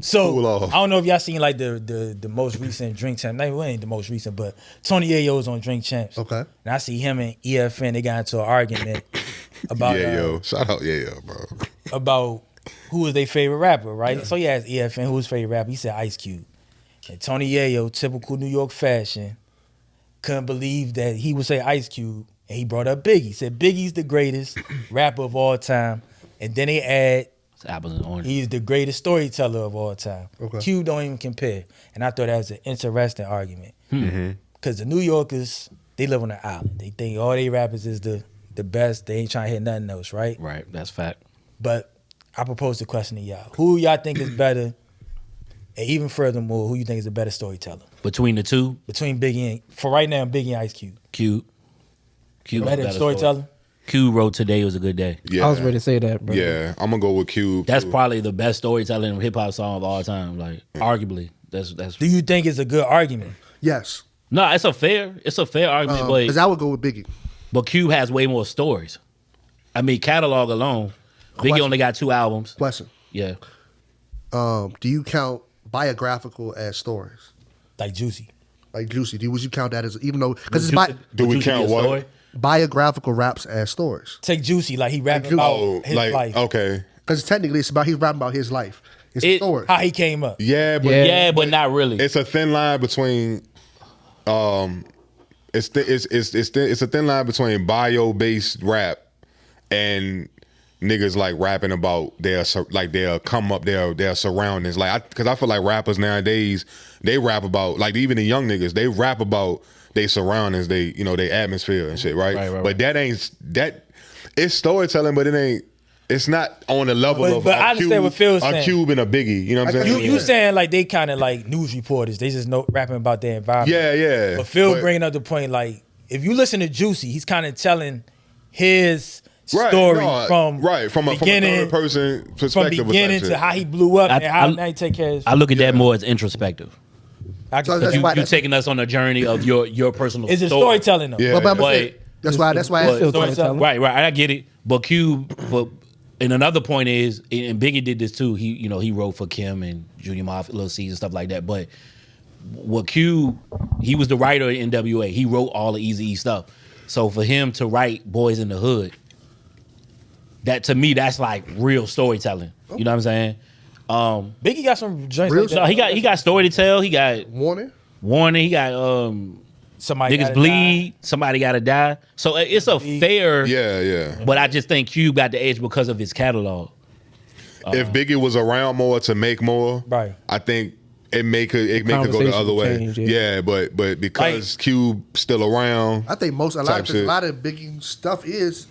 So Cool off. I don't know if y'all seen like the most recent Drink Champs. Not even the most recent, but Tony Yayo's on Drink Champs. Okay. And I see him and EFN. They got into an argument about Shout out bro. about who was their favorite rapper, right? So he asked EFN who was favorite rapper. He said Ice Cube. And Tony Yayo, typical New York fashion, couldn't believe that he would say Ice Cube, and he brought up Biggie. He said Biggie's the greatest rapper of all time, and then they add It's apples and oranges. he's the greatest storyteller of all time. Okay. Cube don't even compare, and I thought that was an interesting argument because the New Yorkers, they live on an island. They think all they rappers is the best. They ain't trying to hit nothing else, right? Right, that's fact. But I propose the question to y'all: who y'all think is better? And even furthermore, who you think is a better storyteller? Between the two, Between Biggie and, for right now, Biggie and Ice Cube. Cube. Cube Better storyteller? Cube wrote Today Was a Good Day. Yeah. I was ready to say that, bro. Yeah, I'm gonna go with Cube. That's too. probably the best storytelling hip hop song of all time. Like arguably, that's. Do you think it's a good argument? Yes. No, it's a fair argument, Because I would go with Biggie. but Cube has way more stories. I mean, catalog alone, Biggie Question. only got 2 albums. Question. Yeah, Do you count biographical as stories? Like Juicy. Like Juicy, would you count that as, even though, because it's Do we Would you count be a what? story? biographical raps as stories? Take Juicy, like he rapping Like, about his life. Okay. Because technically it's about, he's rapping about his life. It's a It- story. How he came up. Yeah, but Yeah, but not really. it's a thin line between it's a thin line between bio based rap and niggas like rapping about their come up their surroundings. Like because I feel like rappers nowadays, they rap about, like, even the young niggas, they rap about their surroundings, they their atmosphere and shit, right? But that ain't that. It's storytelling, but it's not on the level of but I understand what Phil's a saying. Cube and a Biggie. You know what I'm saying? You saying like they kind of like news reporters. They just know rapping about their environment. Yeah. But Phil bringing up the point, like, if you listen to Juicy, he's kind of telling his story from a third person perspective, from beginning to how he blew up and how now he take care of his I look at that more as introspective. I can So see that's that. You taking us on a journey of your personal Is it story. storytelling though? Yeah. But That's why I asked you. Storytelling. right, I get it. But Cube, and another point is, and Biggie did this too. He wrote for Kim and Junior Mafia, Lil C's and stuff like that. But what Cube, he was the writer in NWA. He wrote all the Eazy-E stuff. So for him to write Boys in the Hood, that to me, that's like real storytelling. You know what I'm saying? Biggie got some joints Real like that. So he got story to tell. He got Warning? warning. He got Somebody niggas gotta bleed. Somebody got to die. So it's a fair. yeah. But I just think Cube got the edge because of his catalog. If Biggie was around more to make more, Right. I think it could go the Conversation other way. change, yeah, but because Cube still around, I think a lot Type of shit. Biggie stuff is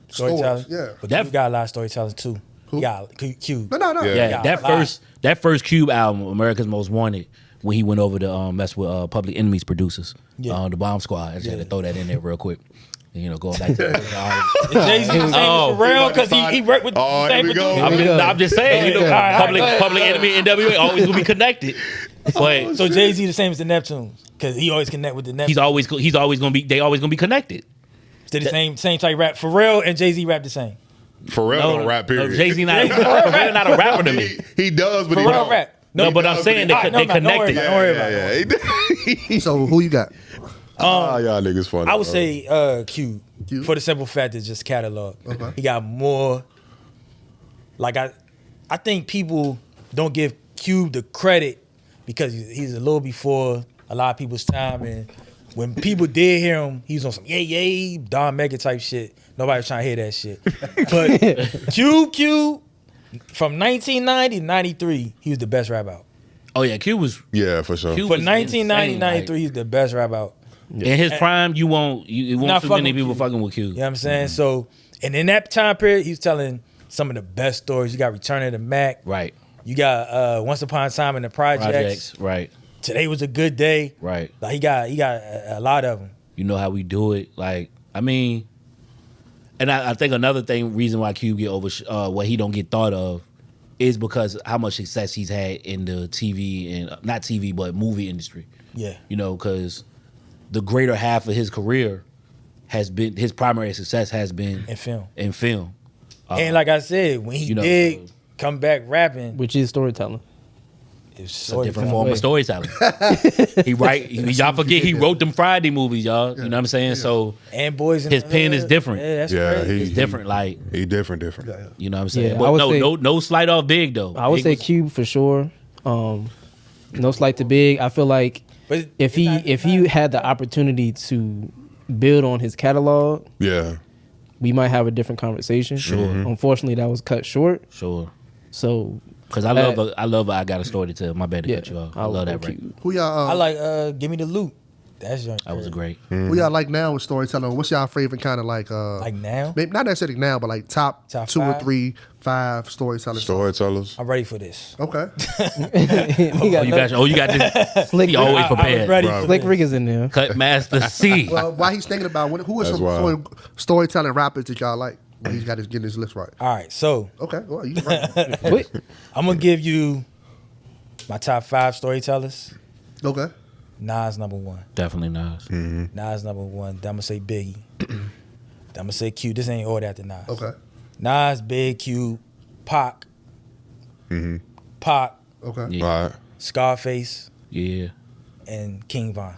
storytelling. stories. Yeah. But that got a lot of storytelling too. He got Cube. No. Yeah. Yeah, that first Cube album, America's Most Wanted, when he went over to mess with Public Enemy's producers, Yeah. the Bomb Squad. I just had to throw that in there real quick. Going back to Jay-Z was saying for real because he worked with the same here we go. producer. I'm just saying, Public Enemy and NWA always gonna be connected. But So Jay-Z the same as the Neptunes because he always connect with the Neptunes. he's always gonna be. They always gonna be connected. They're the same type rap. Pharrell and Jay-Z rap the same. for real, don't rap. Period. Jay-Z not a rapper to me. He does, but he Pharrell don't. rap. No, but I'm saying they connected. Don't worry about it. Yeah. So who you got? Y'all niggas funny. I would say Q Q? for the simple fact it's just catalog. Okay. He got more. Like I think people don't give Cube the credit because he's a little before a lot of people's time, and when people did hear him, he was on some yay Don Mega type shit. Nobody was trying to hear that shit. But Cube from 1990 to 93, he was the best rap out. Oh yeah, Q was. Yeah, for sure. Q For was 1990 insane, 93, he's the best rap out. In his prime, you won't Not too many fucking people with Q. fucking with Q. You know what I'm saying? So, and in that time period, he was telling some of the best stories. You got Return of the Mac. Right. You got Once Upon a Time in the Projects. Right. Today Was a Good Day. Right. Like he got a lot of them. You know how we do it. Like, I mean, and I think another reason why Cube get over what he don't get thought of is because how much success he's had in the TV and not TV but movie industry. Yeah. Because the greater half of his career has been his primary success has been In film. Uh, And like I said, when he did come back rapping, Which is storytelling. It's a different form of storytelling. Y'all forget he wrote them Friday movies, y'all. You know what I'm saying? So and boys, his pen is different. Yeah, that's crazy. It's different. Like he different. You know what I'm saying? Yeah, but I would say- no slight off Big though. I would Big say was- Cube for sure. No slight to Big. I feel like But if he had the opportunity to build on his catalog, Yeah. we might have a different conversation. Sure. Unfortunately, that was cut short. Sure. So Because I love I Got a Story to Tell. My bad to cut you off. I love that record. Who y'all? I like Give Me the Loot. That's your That was great. Who y'all like now with storytelling? What's y'all favorite kind of like? Like now? Maybe not necessarily now, but like top 2 or five? 3, 5 storytellers. Storytellers. I'm ready for this. Okay. he got You got this. Slick He always I was prepared. ready Bro. for Slick this. Rick is in there. Cut Master C. Well, while he's thinking about who are That's some wild. storytelling rappers that y'all like? When he's got getting his list right. All right, so Okay. Well, you right. Wait, I'm gonna give you my top 5 storytellers. Okay. Nas number 1. Definitely Nas. Nas number 1. Then I'm gonna say Biggie. Then I'm gonna say Q. This ain't order after Nas. Okay. Nas, Big, Q, Pac, Pac, Okay. Yeah. All right. Scarface, Yeah. and King Von.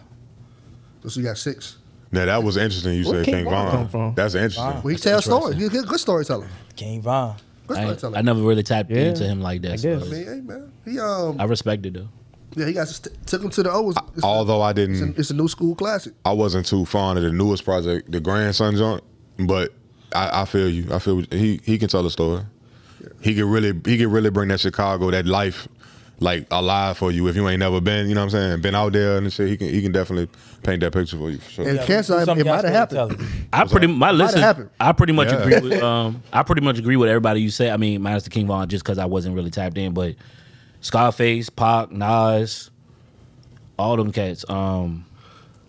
So you got 6. Now that was interesting. You Where said King King Von Von. come from? That's interesting. Well, he tells stories. He's a good storyteller. King Von. Good storyteller. I never really tapped Yeah, into him like that. I so guess. I mean, hey man, he I respect it though. yeah, he got took him to the O's. Although I didn't, It's a new school classic. I wasn't too fond of the newest project, the Grandson joint. But I feel you. I feel he can tell a story. He can really bring that Chicago, that life, like alive for you if you ain't never been. You know what I'm saying? Been out there and shit. He can definitely paint that picture for you for sure. And cancer, Do it something might have else happened. storytelling. I pretty much Yeah. agree with I pretty much agree with everybody you said. I mean, minus the King Von just because I wasn't really tapped in, but Scarface, Pac, Nas, all them cats.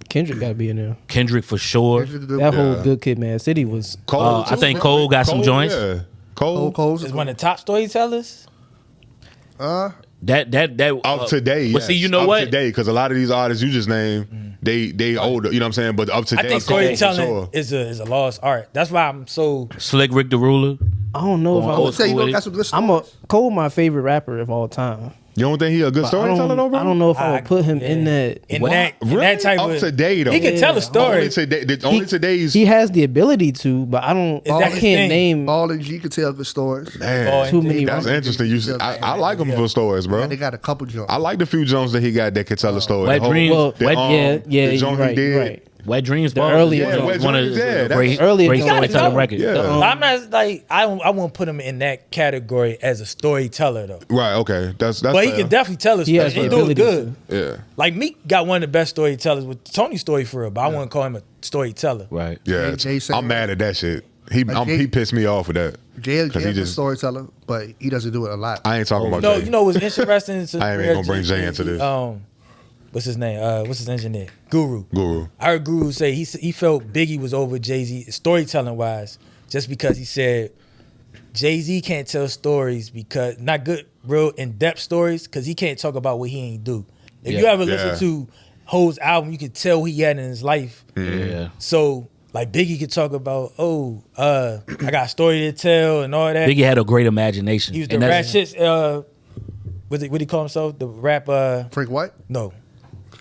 Kendrick got to be in there. Kendrick for sure. That whole Good Kid, Mad City was. Cole, I think Cole got some joints. Yeah. Cole. Cole's Is one of the top storytellers. That Up to date, But see, yes. you know up what? to date, because a lot of these artists you just named, they older. You know what I'm saying? But up to I date, think Cole, for storytelling sure. is a lost art. That's why I'm so. Slick Rick the Ruler. I don't know if Going I old would say you school know, with it. got some good I'm stories. Cole, my favorite rapper of all time. You don't think he a good But storyteller though, bro? I don't know if I would put him in that. In What? that Really? that type Up of to date though. He can tell a story. Only today, only today's. He has the ability to, but I don't. Is I that his can't thing? name. Ball and G could tell good stories. Man, Too many. that's interesting. I like him for stories, bro. And they got a couple jumps. I like the few Jones that he got that could tell a story. Wet The whole- Dreams. Well, the, yeah, the joint you're he right, did. you're right. Wet Dreams. The Ball earlier is joints. one of Wet Dreams, yeah, the great, Earlier great joints. storytelling Yeah. records. Yeah. I'm not like I won't put him in that category as a storyteller though. Right. Okay. That's. But he fair. can definitely tell a He story. has He the do it ability good. Yeah. Like Meek got one of the best storytellers with Tony's story for real, but I wouldn't call him a storyteller. Right. Yeah. Jay said- I'm mad at that shit. He Jay- he pissed me off with that. Jay Because he is a just. storyteller, but he doesn't do it a lot. I ain't talking about No, Jay. you know what's interesting? I ain't gonna bring Jay into this. What's his name? What's his engineer? Guru. Guru. I heard Guru say he felt Biggie was over Jay-Z storytelling wise, just because he said Jay-Z can't tell stories because not good, real in-depth stories, because he can't talk about what he ain't do. If you ever listen to Ho's album, you can tell what he had in his life. Yeah. So like Biggie could talk about, I got a story to tell and all that. Biggie had a great imagination. He was the And rap that's- shit. What he call himself? The rap. Frank White? No.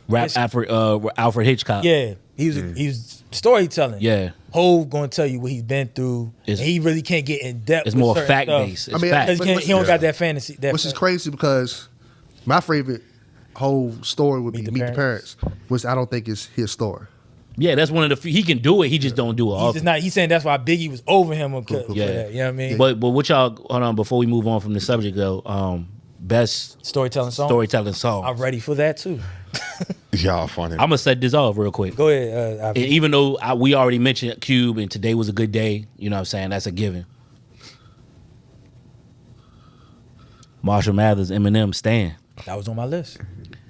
Rap Alfred Hitchcock. Yeah, he was storytelling. Yeah. Hov gonna tell you what he's been through. And It's- he really can't get in depth. It's with more certain fact stuff. based. It's I mean, fact. Because he don't got that fantasy. Which is crazy because my favorite whole story would be Meet the Meet the Parents, which I don't think is his story. Yeah, that's one of the few. He can do it. He just don't do it He's often. just not. He's saying that's why Biggie was over him. For Yeah. that, you know what I mean? But what y'all hold on before we move on from the subject though. Best storytelling song. storytelling song. I'm ready for that too. Y'all funny. I'm gonna set this off real quick. Go ahead. And even though we already mentioned Cube and today was a good day, you know what I'm saying? That's a given. Marshall Mathers, Eminem, Stan. that was on my list.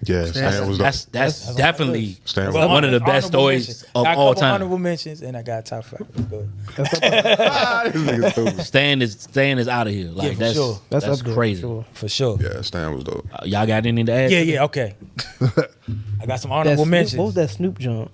Yeah. Stan was That's That's definitely Stan Well, one of the honorable best stories mentions. of Got a all couple time. Honorable mentions, and I got top 5. Go ahead. This nigga stupid. Stan is out of here. Like for that's sure. That's, that's up there, crazy. Sure. For sure. Yeah, Stan was dope. Y'all got anything to add? Yeah. Okay. I got some That honorable Snoop, mentions. what was that Snoop jump?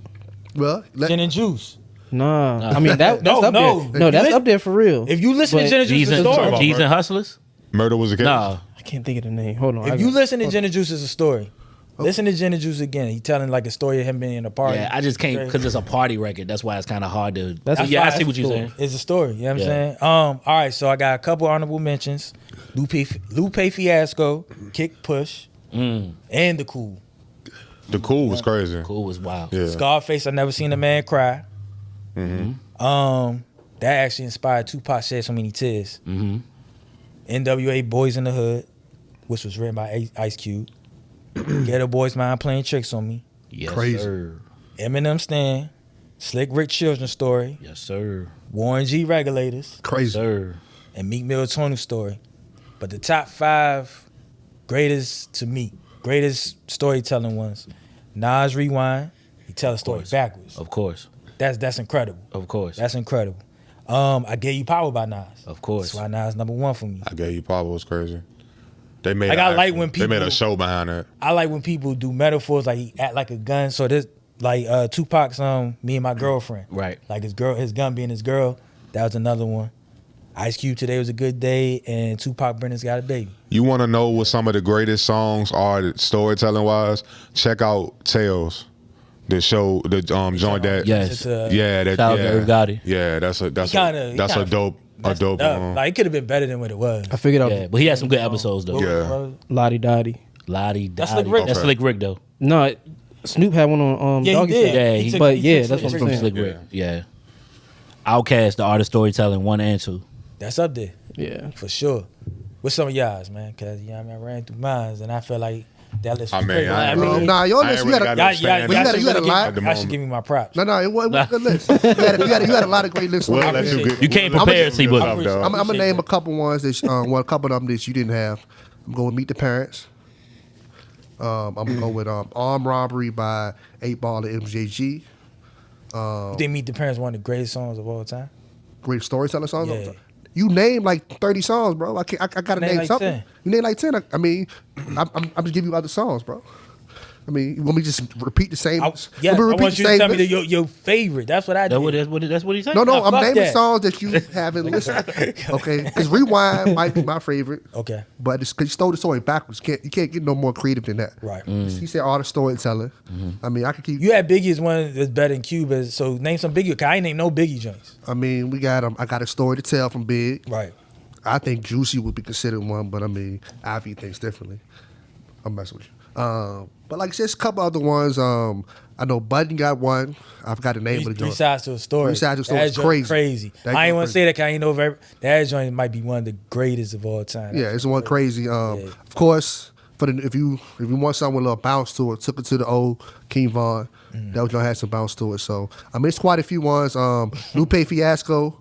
Well, Gin and Juice. Nah, I mean that's No, up no. there. No, that's up there for real. If you listen to But Gin and Juice, G's the story. and Hustlers? Murder was a case. Nah. can't think of the name. Hold on. If you listen to Gin and Juice, it's a story. Listen to Gin and Juice again. He telling like a story of him being in a party. Yeah, I just can't because it's a party record. That's why it's kind of hard to. That's yeah, I fine. see what you're saying. It's a story. You know what I'm Yeah. saying? All right, so I got a couple honorable mentions. Lupe Fiasco, Kick Push, and The Cool. The Cool was crazy. Cool was wild. Yeah. Scarface, I Never Seen a Man Cry. That actually inspired Tupac Shed So Many Tears. NWA Boys in the Hood, which was written by Ice Cube. Ghetto Boys Mind Playing Tricks on Me. Yes, Crazy. sir. Eminem Stand, Slick Rick Children's Story, Yes, sir. Warren G Regulators, Crazy. Sir. and Meek Mill Tony Story. But the top 5 greatest to me, greatest storytelling ones. Nas Rewind, he tell a story backwards. Of course. That's incredible. Of course. That's incredible. I Gave You Power by Nas. Of course. That's why Nas number 1 for me. I Gave You Power was crazy. They made. Like, I like when they made people- a show behind it. I like when people do metaphors like he act like a gun. So this like Tupac's Me and My Girlfriend. Right. Like his gun being his girl. That was another one. Ice Cube Today Was a Good Day and Tupac Brenner's Got a Baby. You want to know what some of the greatest songs are storytelling wise? Check out Tales, the show, the joint that. Yes. It's, Yeah, that. Shout out yeah, to Irv Gotti. Yeah, that's a he kinda dope messed it up. Like it could have been better than what it was. I figured out Yeah, but he had some good episodes though. Yeah. Lottie Dottie. Lottie That's Dottie. Slick Rick. That's Okay. Slick Rick though. No, Snoop had one on Yeah, he Doggy did. Style. Yeah, He took- but he yeah, took that's Slick what I'm Rick. saying. Slick Rick. Yeah. Outkast, the art of storytelling, 1 and 2. That's up there Yeah. for sure. What's some of y'all's, man? Because you know what I mean, I ran through mines and I felt like that list was I mean, crazy. I Nah, your I list, ain't you really gotta- got Y'all no Well, you should gotta really lie. give- y'all should give me my props. No, it was a good list. You had a lot of great lists. We'll on let there. you get. You can't we'll let prepare, you see, get but- stuff, dog. I'm gonna Appreciate name that. a couple ones that a couple of them that you didn't have. I'm going to Meet the Parents. I'm gonna go with Armed Robbery by 8 Ball and MJG. You think Meet the Parents one of the greatest songs of all time? Great storytelling songs. Yeah. You named like 30 songs, bro. I gotta Name name like something. 10. You named like 10. I'm just giving you other songs, bro. I mean, you want me to just repeat the same? I want me to repeat want the you to same tell me list? your favorite. That's what I did. That's what he said. No, Nah, I'm fuck naming that. songs that you haven't listened. Okay, because Rewind might be my favorite. Okay. But it's because you stole the story backwards. You can't get no more creative than that. Right. He said art of storytelling. I mean, I could keep. You had Biggie as one that's better than Cuba. So name some Biggie. 'Cause I ain't name no Biggie joints. I mean, we got I got a story to tell from Big. Right. I think Juicy would be considered one, but I mean, Ivy thinks differently. I'm messing with you. But like just a couple other ones. I know Budden got one. I forgot the name of the Three joint. sides to a story. Three Sides to a Story That is joint crazy. Crazy. That I ain't joint want to crazy. say that 'cause I ain't know that joint might be one of the greatest of all time. Yeah, it's one crazy. Of course, if you want something with a little bounce to it, took it to the old King Von. That was gonna have some bounce to it. So I mean, it's quite a few ones. Lupe Fiasco,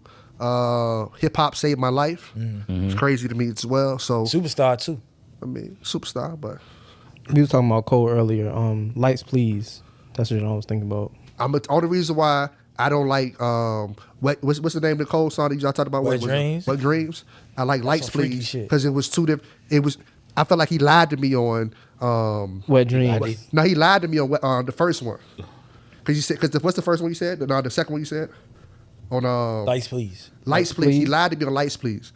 Hip Hop Saved My Life. It's crazy to me as well. So Superstar too. I mean, superstar, but We was talking about Cole earlier. Lights, Please. That's what I was thinking about. all the reason why I don't like what's the name of the Cole song that y'all talked about? Wet What was it? Dreams? Wet Dreams. I like Lights, some freaky Please, shit. because it was too different. It was. I felt like he lied to me on. Wet Dreams. No, he lied to me on the first one. Because you said, what's the first one you said? No, the second one you said on Lights, please. Lights, Please. He Please. lied to me on Lights, Please.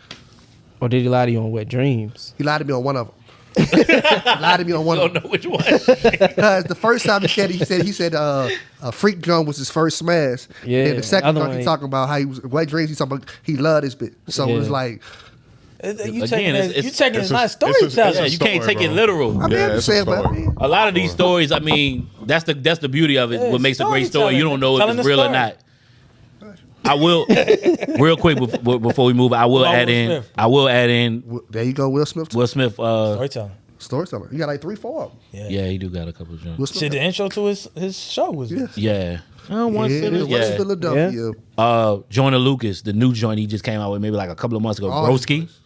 Or did he lie to you on Wet Dreams? He lied to me on one of them. He lied to me on one I of don't them. know which one. Because the first time he said Freak Drum was his first smash. Yeah, And the second other time one he talking about how he was Wet Dreams. He talking about he loved his bit. So it was Yeah. like, You Again, taking it's- it? You taking it it's as my a- it's a- storytelling? Yeah, it's you can't story, take it bro. literal. I mean, Yeah, I'm it's just a saying, but I story. mean, A lot of these stories, I mean, that's the beauty of it. Yeah, What makes a great story, you don't know if storytelling. it's real or Telling not. I will, real quick before we move, I will About add Will in. Smith. I will add in there you go, Will Smith. Will Smith. Storytelling. Storyteller. You got like 3-4 of them. Yeah. Yeah, he do got a couple of Will joints. Smith. Shit, the intro to his show was Yeah. Yeah. West Philadelphia. Joyner Lucas, the new joint he just came out with maybe like a couple of months ago. All his Broski, joints.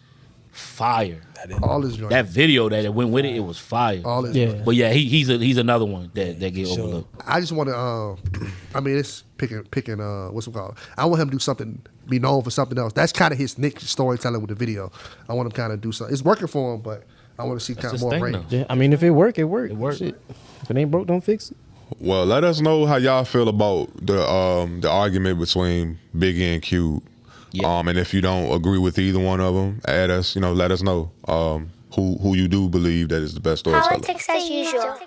fire. All his joints. That video that went with it was fire. All his Yeah. joints. But yeah, he's another one that get overlooked. I just want to. I mean, it's picking. What's it called? I want him to do something, be known for something else. That's kind of his niche, storytelling with the video. I want him kind of do something. It's working for him, but I want to see kind of his more thing, range. though. Yeah, I mean, if it work, it work. It work. Shit. If it ain't broke, don't fix it. Well, let us know how y'all feel about the argument between Biggie and Cube. Yeah. And if you don't agree with either one of them, add us. Let us know. who you do believe that is the best storyteller. Politics as usual.